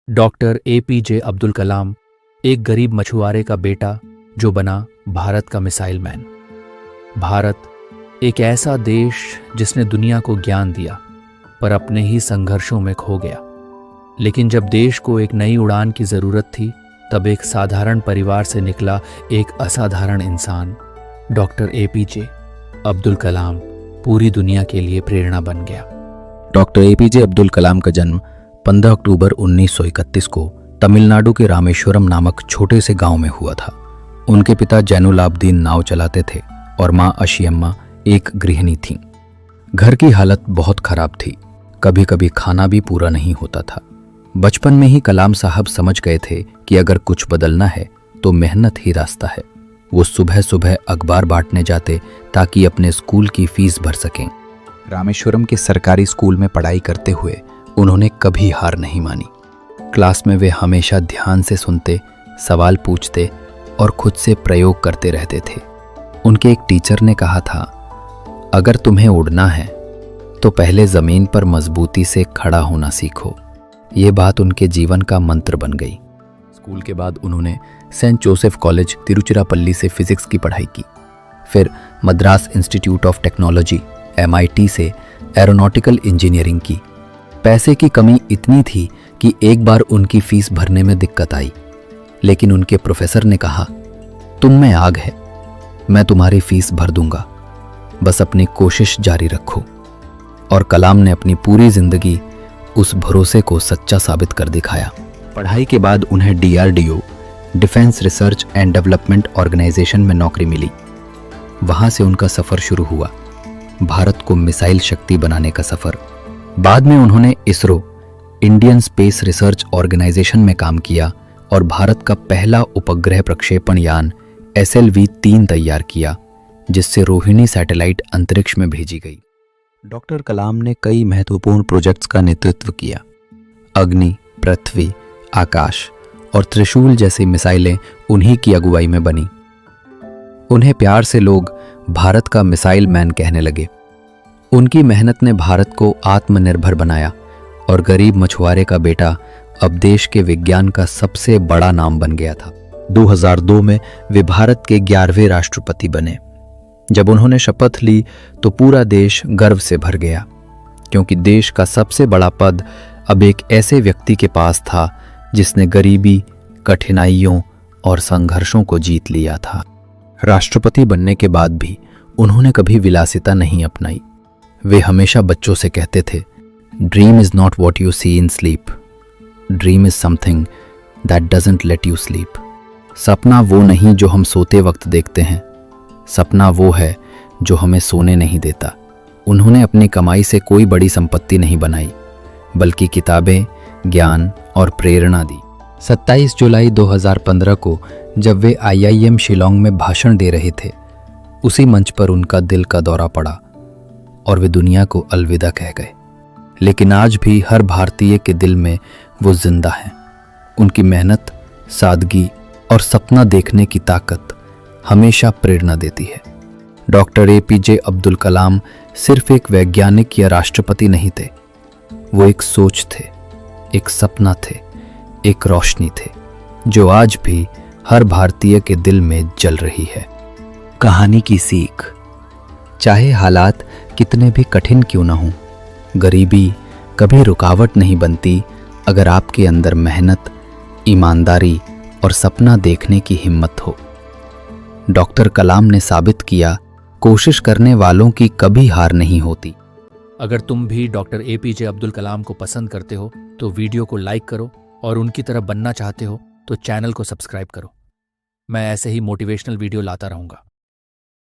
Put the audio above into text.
Doctor APJ Abdul Kalam एक गरीब मछुआरे का बेटा जो बना भारत का मिसाइल मैन। भारत एक ऐसा देश जिसने दुनिया को ज्ञान दिया पर अपने ही संघर्षों में खो गया। लेकिन जब देश को एक नई उड़ान की जरूरत थी तब एक साधारण परिवार से निकला एक असाधारण इंसान डॉक्टर एपीजे अब्दुल कलाम पूरी दुनिया के लिए प्रेरणा बन गया। डॉक्टर एपीजे अब्दुल कलाम का जन्म 15 अक्टूबर 1931 को तमिलनाडु के रामेश्वरम नामक छोटे से गांव में हुआ था। उनके पिता जैनुलाब्दीन नाव चलाते थे और मां अशियम्मा एक गृहिणी थीं। घर की हालत बहुत खराब थी, कभी कभी खाना भी पूरा नहीं होता था। बचपन में ही कलाम साहब समझ गए थे कि अगर कुछ बदलना है तो मेहनत ही रास्ता है। वो सुबह सुबह अखबार बांटने जाते ताकि अपने स्कूल की फीस भर सकें। रामेश्वरम के सरकारी स्कूल में पढ़ाई करते हुए उन्होंने कभी हार नहीं मानी। क्लास में वे हमेशा ध्यान से सुनते, सवाल पूछते और खुद से प्रयोग करते रहते थे। उनके एक टीचर ने कहा था, अगर तुम्हें उड़ना है तो पहले ज़मीन पर मजबूती से खड़ा होना सीखो। ये बात उनके जीवन का मंत्र बन गई। स्कूल के बाद उन्होंने सेंट जोसेफ कॉलेज तिरुचिरापल्ली से फिजिक्स की पढ़ाई की। फिर Madras institute of technology MIT से एरोनॉटिकल इंजीनियरिंग की। पैसे की कमी इतनी थी कि एक बार उनकी फीस भरने में दिक्कत आई, लेकिन उनके प्रोफेसर ने कहा, तुम में आग है, मैं तुम्हारी फीस भर दूंगा, बस अपनी कोशिश जारी रखो। और कलाम ने अपनी पूरी जिंदगी उस भरोसे को सच्चा साबित कर दिखाया। पढ़ाई के बाद उन्हें DRDO defence research and development organisation में नौकरी मिली। वहां से उनका सफर शुरू हुआ, भारत को मिसाइल शक्ति बनाने का सफर। बाद में उन्होंने ISRO Indian space research organisation में काम किया और भारत का पहला उपग्रह प्रक्षेपण यान SLV-3 तैयार किया, जिससे रोहिणी सैटेलाइट अंतरिक्ष में भेजी गई। डॉक्टर कलाम ने कई महत्वपूर्ण प्रोजेक्ट्स का नेतृत्व किया। अग्नि, पृथ्वी, आकाश और त्रिशूल जैसी मिसाइलें उन्हीं की अगुवाई में बनी। उन्हें प्यार से लोग भारत का मिसाइल मैन कहने लगे। उनकी मेहनत ने भारत को आत्मनिर्भर बनाया और गरीब मछुआरे का बेटा अब देश के विज्ञान का सबसे बड़ा नाम बन गया था। 2002 में वे भारत के 11वें राष्ट्रपति बने। जब उन्होंने शपथ ली तो पूरा देश गर्व से भर गया, क्योंकि देश का सबसे बड़ा पद अब एक ऐसे व्यक्ति के पास था जिसने गरीबी, कठिनाइयों और संघर्षों को जीत लिया था। राष्ट्रपति बनने के बाद भी उन्होंने कभी विलासिता नहीं अपनाई। वे हमेशा बच्चों से कहते थे, dream is not what you see in sleep, dream is something that doesn't let you sleep. सपना वो नहीं जो हम सोते वक्त देखते हैं, सपना वो है जो हमें सोने नहीं देता। उन्होंने अपनी कमाई से कोई बड़ी संपत्ति नहीं बनाई, बल्कि किताबें, ज्ञान और प्रेरणा दी। 27 जुलाई 2015 को जब वे IIM शिलोंग में भाषण दे रहे थे, उसी मंच पर उनका दिल का दौरा पड़ा और वे दुनिया को अलविदा कह गए। लेकिन आज भी हर भारतीय के दिल में वो जिंदा हैं। उनकी मेहनत, सादगी और सपना देखने की ताकत हमेशा प्रेरणा देती है। डॉक्टर एपीजे अब्दुल कलाम सिर्फ एक वैज्ञानिक या राष्ट्रपति नहीं थे, वो एक सोच थे, एक सपना थे, एक रोशनी थे, जो आज भी हर भारतीय के दिल में जल रही है। कहानी की सीख, चाहे हालात कितने भी कठिन क्यों ना हों, गरीबी कभी रुकावट नहीं बनती अगर आपके अंदर मेहनत, ईमानदारी और सपना देखने की हिम्मत हो। डॉक्टर कलाम ने साबित किया, कोशिश करने वालों की कभी हार नहीं होती। अगर तुम भी डॉक्टर एपीजे अब्दुल कलाम को पसंद करते हो तो वीडियो को लाइक करो और उनकी तरह बनना चाहते हो तो चैनल को सब्सक्राइब करो। मैं ऐसे ही मोटिवेशनल वीडियो लाता रहूंगा।